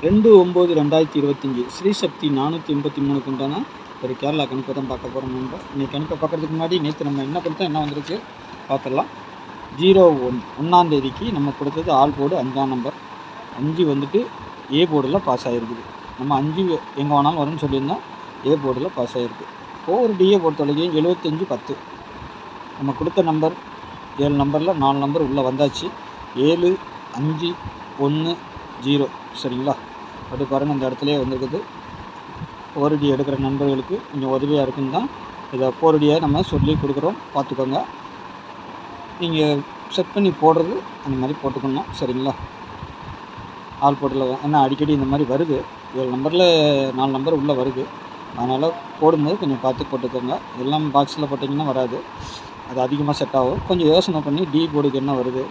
2/9/2025 ஸ்ரீசக்தி 483க்கு உண்டான ஒரு கேரளா கணிப்பை தான் பார்க்க போகிறோம். நம்ம இன்றைக்கி கணிப்பை பார்க்குறதுக்கு முன்னாடி நேற்று நம்ம என்ன கொடுத்தோம், என்ன வந்திருக்கு பார்த்துடலாம். 01/1 நம்ம கொடுத்தது ஆல் போர்டு 5ஆம் நம்பர். 5 வந்துட்டு ஏ போர்டில் பாஸ் ஆகிருக்குது. நம்ம 5 எங்கே வேணாலும் வரும்னு சொல்லியிருந்தோம், ஏ போர்டில் பாஸ் ஆகிருக்கு. ஒரு டிஏ பொறுத்த வரைக்கும் 75/10 நம்ம கொடுத்த நம்பர் 7 நம்பரில் 4 நம்பர் உள்ளே வந்தாச்சு. 7 5 1 0 சரிங்களா. அப்படி பாருங்கள், இந்த இடத்துலையே வந்துருக்குது. போரடி எடுக்கிற நண்பர்களுக்கு கொஞ்சம் உதவியாக இருக்குன்னு தான் இதை போரடியாக நம்ம சொல்லி கொடுக்குறோம். பார்த்துக்கோங்க, நீங்கள் செட் பண்ணி போடுறது அந்த மாதிரி போட்டுக்கணும் சரிங்களா. ஆல் போர்டில் ஏன்னா அடிக்கடி இந்த மாதிரி வருது, 7 நம்பரில் 4 நம்பர் உள்ளே வருது. அதனால் போடும்போது கொஞ்சம் பார்த்து போட்டுக்கோங்க. எல்லாம் பாக்ஸில் போட்டிங்கன்னா வராது, அது அதிகமாக செட் ஆகும். கொஞ்சம் யோசனை பண்ணி டி போர்டுக்கு என்ன வருது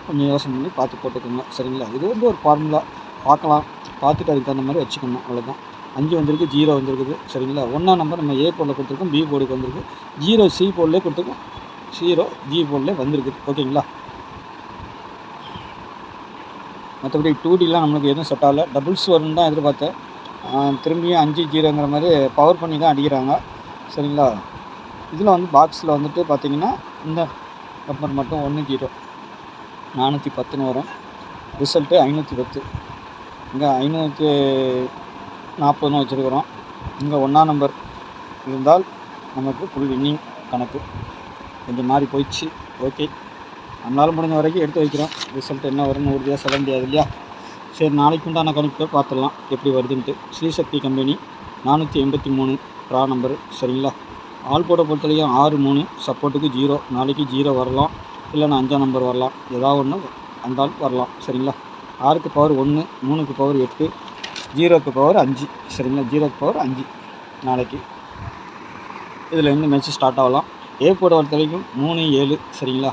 கொஞ்சம் யோசனை பண்ணி பார்த்து போட்டுக்கோங்க சரிங்களா. இது வந்து ஒரு ஃபார்முலா, பார்க்கலாம், பார்த்துட்டு அதுக்கு தகுந்த மாதிரி வச்சுக்கணும், அவ்வளோதான். 5 வந்திருக்கு, 0 வந்திருக்குது சரிங்களா. 1ஆம் நம்பர் நம்ம ஏ போர்டில் கொடுத்துருக்கோம், பி போர்டுக்கு வந்திருக்கு. 0 சி போர்டிலே கொடுத்துருக்கோம், 0 ஜி போர்டிலே வந்திருக்குது. ஓகேங்களா. மற்றபடி 2Dலாம் நம்மளுக்கு எதுவும் செட் ஆகலை. டபுள்ஸ் வரும்னு தான் எதிர்பார்த்தேன். திரும்பியும் 5 0ங்கிற மாதிரி பவர் பண்ணி தான் அடிக்கிறாங்க சரிங்களா. இதில் வந்து பாக்ஸில் வந்துட்டு பார்த்திங்கன்னா இந்த நம்பர் மட்டும் 1 0 410ன்னு வரும். ரிசல்ட்டு 510. இங்கே 540ன்னு வச்சுருக்குறோம். இங்கே 1ஆம் நம்பர் இருந்தால் நமக்கு ஃபுல் வின்னிங் கணக்கு. கொஞ்சம் மாறி போயிடுச்சு. ஓகே, நம்மளால் முடிஞ்ச வரைக்கும் எடுத்து வைக்கிறோம். ரிசல்ட் என்ன வரும்னு உறுதியாக சொல்ல முடியாது இல்லையா. சரி, நாளைக்கு உண்டான கணிப்பை பார்த்துடலாம் எப்படி வருதுன்ட்டு. ஸ்ரீசக்தி கம்பெனி 483 ட்ரா நம்பரு சரிங்களா. ஆல் போர்டை பொறுத்தவரைக்கும் 6 3 சப்போர்ட்டுக்கு 0. நாளைக்கு 0 வரலாம், இல்லைன்னா 5ஆம் நம்பர் வரலாம், ஏதாவது ஒன்று வந்தால் வரலாம் சரிங்களா. 6க்கு பவர் 1, 3க்கு பவர் 8, 0க்கு பவர் 5 சரிங்களா. 0க்கு பவர் 5 நாளைக்கு இதில் இருந்து மேட்ச் ஸ்டார்ட் ஆகலாம். ஏ போர்டை பொறுத்த வரைக்கும் 3 7 சரிங்களா.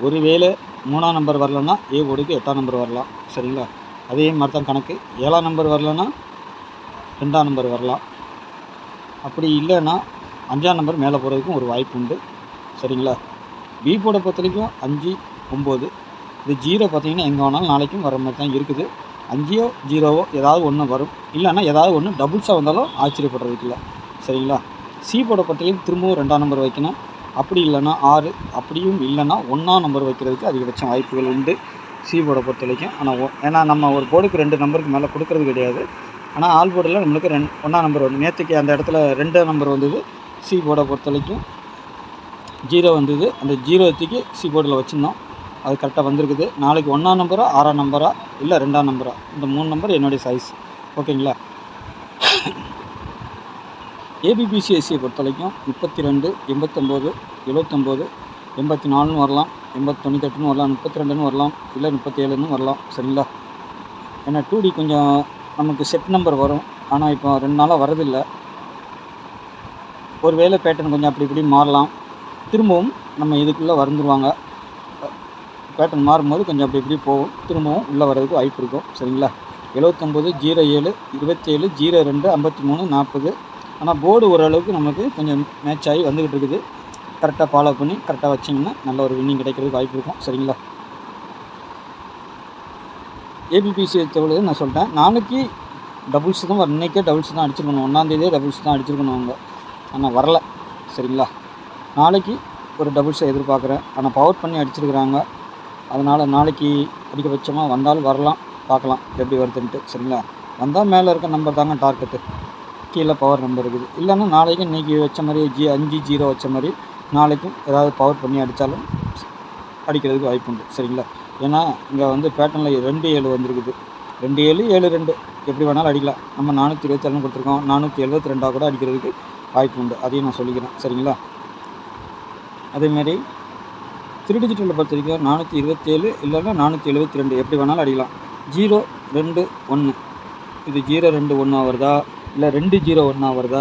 ஒருவேளை 3ஆம் நம்பர் வரலன்னா ஏ போர்டுக்கு 8ஆம் நம்பர் வரலாம் சரிங்களா. அதே மாதிரி தான் கணக்கு. 7ஆம் நம்பர் வரலன்னா 2ஆம் நம்பர் வரலாம். அப்படி இல்லைன்னா 5ஆம் நம்பர் மேலே போகிறதுக்கும் ஒரு வாய்ப்பு உண்டு சரிங்களா. பி போர்டை பொறுத்த வரைக்கும் 5 9. இது 0 பார்த்திங்கன்னா எங்கே வேணாலும் நாளைக்கும் வர மாதிரி தான் இருக்குது. 5 0 ஏதாவது ஒன்று வரும், இல்லைன்னா ஏதாவது ஒன்று டபுள்ஸாக வந்தாலும் ஆச்சரியப்படுறதுக்கு இல்லை சரிங்களா. சி போர்டை பொறுத்தவரைக்கும் திரும்பவும் 2ஆம் நம்பர் வைக்கணும். அப்படி இல்லைன்னா 6, அப்படியும் இல்லைன்னா 1ஆம் நம்பர் வைக்கிறதுக்கு அதிகபட்சம் வாய்ப்புகள் உண்டு சி போர்டை பொறுத்த வரைக்கும். ஆனால் ஏன்னா நம்ம ஒரு போர்டுக்கு 2 நம்பருக்கு மேலே கொடுக்கறது கிடையாது. ஆனால் ஆல் போர்டில் நம்மளுக்கு 1ஆம் நம்பர் வந்து நேற்றுக்கு அந்த இடத்துல 2ஆம் நம்பர் வந்தது. சி போர்டை பொறுத்த வரைக்கும் 0 வந்தது. அந்த 0க்கு சி போர்டில் வச்சுருந்தோம், அது கரெக்டாக வந்திருக்குது. நாளைக்கு 1ஆம் நம்பரா 6ஆம் நம்பரா இல்லை 2ஆம் நம்பரா, இந்த 3 நம்பர் என்னுடைய சாய்ஸ். ஓகேங்களா. ஏபிபிசிஎஸ்சியை பொறுத்த வரைக்கும் 32 89 79 84ன்னு வரலாம், 98ன்னு வரலாம், 32ன்னு வரலாம், இல்லை 37ன்னு வரலாம் சரிங்களா. ஏன்னா 2D கொஞ்சம் நமக்கு செட் நம்பர் வரும், ஆனால் இப்போ 2 நாளாக வரதில்லை. ஒரு வேளை பேட்டர்ன் கொஞ்சம் அப்படி இப்படி மாறலாம். திரும்பவும் நம்ம இதுக்குள்ளே வந்துடுவாங்க. பேட்டர்ன் மாறும்போது கொஞ்சம் அப்படி இப்படி போகும், திரும்பவும் உள்ளே வர்றதுக்கு வாய்ப்பு இருக்கும் சரிங்களா. 79 07 27 02 53 40. ஆனால் போர்டு ஓரளவுக்கு நமக்கு கொஞ்சம் மேட்ச் ஆகி வந்துக்கிட்டு இருக்குது. கரெக்டாக ஃபாலோ பண்ணி கரெக்டாக வச்சிங்கன்னா நல்ல ஒரு வின்னிங் கிடைக்கிறதுக்கு வாய்ப்பு இருக்கும் சரிங்களா. ஏபிபிசி தவிர நான் சொல்லிட்டேன், நாளைக்கு டபுள்ஸ் தான் வரும். இன்றைக்கே டபுள்ஸ் தான் அடிச்சிருக்கணும், 1ஆம் தேதியே டபுள்ஸ் தான் அடிச்சிருக்கணும் அவங்க, ஆனால் வரல சரிங்களா. நாளைக்கு ஒரு டபுள்ஸை எதிர்பார்க்குறேன், ஆனால் பவர் பண்ணி அடிச்சிருக்கிறாங்க. அதனால் நாளைக்கு அதிகபட்சமாக வந்தாலும் வரலாம், பார்க்கலாம் எப்படி வருதுன்ட்டு சரிங்களா. வந்தால் மேலே இருக்க நம்பர் தாங்க டார்கெட்டு, கீழே பவர் நம்பர் இருக்குது. இல்லைன்னா நாளைக்கு இன்றைக்கி வச்ச மாதிரி 5 0 வச்ச மாதிரி நாளைக்கும் ஏதாவது பவர் பண்ணி அடித்தாலும் அடிக்கிறதுக்கு வாய்ப்பு உண்டு சரிங்களா. ஏன்னா இங்கே வந்து பேட்டர்னில் 2 7 வந்திருக்குது. 2 7 7 2 எப்படி வேணாலும் அடிக்கலாம். நம்ம 427 கொடுத்துருக்கோம், 472 கூட அடிக்கிறதுக்கு வாய்ப்பு உண்டு, அதையும் நான் சொல்லிக்கிறேன் சரிங்களா. அதேமாரி 3 டிஜிட்டலில் பொறுத்த வரைக்கும் 427 இல்லைன்னா 472 எப்படி வேணாலும் அடிக்கலாம். 0 2 1 இது 0 2 1 வருதா இல்லை 2 0 1 வருதா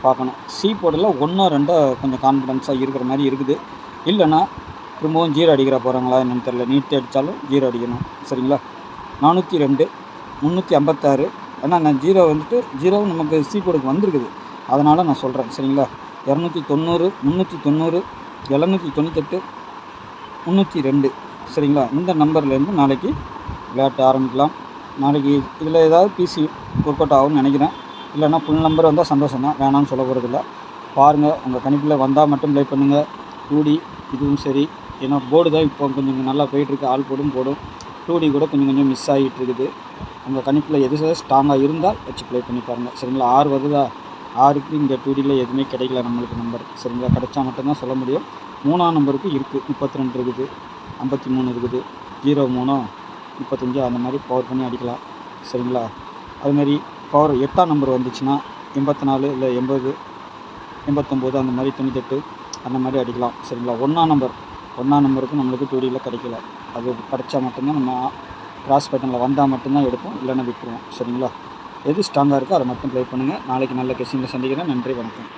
பார்க்கணும். சி போர்டில் 1 2 கொஞ்சம் கான்ஃபிடென்ஸாக இருக்கிற மாதிரி இருக்குது. இல்லைன்னா திரும்பவும் 0 அடிக்கிற போகிறாங்களா என்னென்னு தெரியல. நீட்டி அடித்தாலும் 0 அடிக்கணும் சரிங்களா. 402 356. ஏன்னா நான் 0 வந்துட்டு 0 நமக்கு சி போர்டுக்கு வந்திருக்குது, அதனால் நான் சொல்கிறேன் சரிங்களா. 290 390 798 302 சரிங்களா. இந்த நம்பர்லேருந்து நாளைக்கு விளையாட்டு ஆரம்பிக்கலாம். நாளைக்கு இதில் ஏதாவது பிசி ஒர்க் அவுட் ஆகும்னு நினைக்கிறேன். இல்லைன்னா ஃபுல் நம்பர் வந்தால் சந்தோஷம் தான், வேணான்னு சொல்ல போகிறதில்ல. பாருங்கள், உங்கள் கணிப்பில் வந்தால் மட்டும் ப்ளே பண்ணுங்கள். 2D இதுவும் சரி, ஏன்னா போர்டு தான் இப்போ கொஞ்சம் நல்லா போயிட்டுருக்கு. ஆல் போடும் 2D கூட கொஞ்சம் மிஸ் ஆகிட்டு இருக்குது. உங்கள் கணிப்பில் எது ஸ்ட்ராங்காக இருந்தால் வச்சு ப்ளே பண்ணி பாருங்கள். சரிங்களா? 6 வருதா, 6க்கு இங்கே 2Dயில் எதுவுமே கிடைக்கல நம்மளுக்கு நம்பர். சரிங்களா? கிடைச்சா மட்டும்தான் சொல்ல முடியும். 3ஆம் நம்பருக்கு இருக்குது, 32 இருக்குது, 53 இருக்குது, 03, 35 அந்த மாதிரி பவர் பண்ணி அடிக்கலாம். சரிங்களா? அதுமாரி பவர் 8ஆம் நம்பர் வந்துச்சுன்னா 84 இல்லை 80, 89 அந்த மாதிரி 98 அந்த மாதிரி அடிக்கலாம். சரிங்களா? 1ஆம் நம்பருக்கு நம்மளுக்கு 2Dயில் கிடைக்கல. அது கிடைச்சா மட்டும்தான் நம்ம கிராஸ் பேட்டர்னில் வந்தால் மட்டும்தான் எடுப்போம், இல்லைன்னா விட்டுருவோம். சரிங்களா? எது ஸ்ட்ராங்காக இருக்கோ அதை மட்டும் ப்ளே பண்ணுங்கள். நாளைக்கு நல்ல கெஸ்ஸிங்கில் சந்திக்கிறேன். நன்றி, வணக்கம்.